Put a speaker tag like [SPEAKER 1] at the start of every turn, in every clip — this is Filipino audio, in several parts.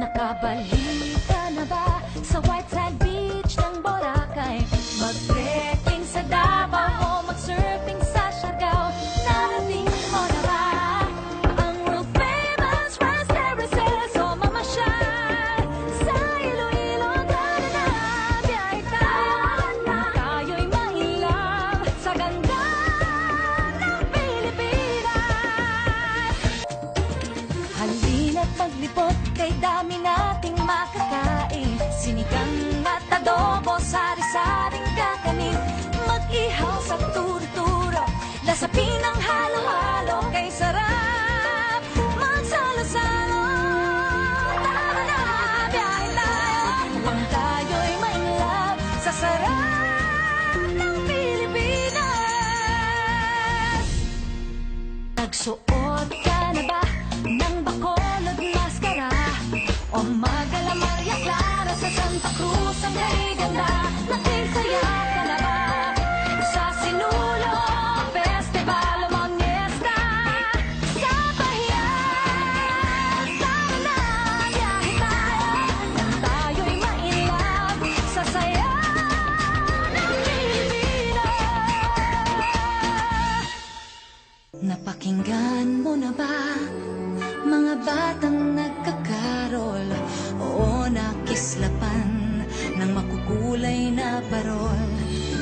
[SPEAKER 1] Nakabalik ka na ba sa White Sand Beach ng Boracay? Mag-trekking sa Davao o mag-surfing sa Siargao? Narating mo na ba ang world famous rice terraces o mamasyal sa Iloilo? Tara na, biyahe tayo'y mailap sa ganda ng Pilipinas. Halina't maglipot kay dami nating makakain. Sinigang at adobo, sari-saring kakanin. Mag-ihaw sa turo-turo, lasapin ang halo-halo, kay sarap magsalo-salo. Tara na, biyahe tayo upang tayo'y mailap sa sarap ng Pilipinas. Nagsuot ka na ba ng bakolod maskara? O magala Maria Clara sa Santa Cruz ang kay ganda? Nagsisaya ka na ba sa Sinulog Festival o Moniesta sa Bahian? Tara na, biyahe tayo nang tayo'y mailap sa saya ng Pilipinas. Napakinggan mo na ba mga batang nagkakarol? Oo, nakislapan ng makukulay na parol.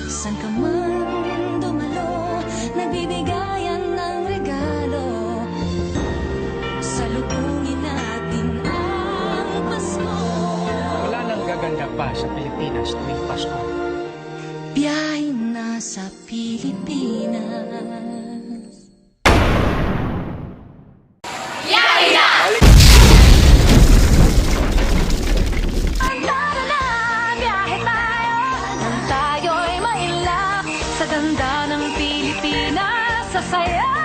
[SPEAKER 1] San ka man dumalo, nagbibigayan ng regalo. Salubungin natin ang Pasko.
[SPEAKER 2] Wala nang gaganda pa sa Pilipinas tuwing Pasko.
[SPEAKER 1] Biyahe na sa Pilipinas. Tara na, biyahe tayo nang tayo'y mailap sa ganda ng Pilipinas, sa saya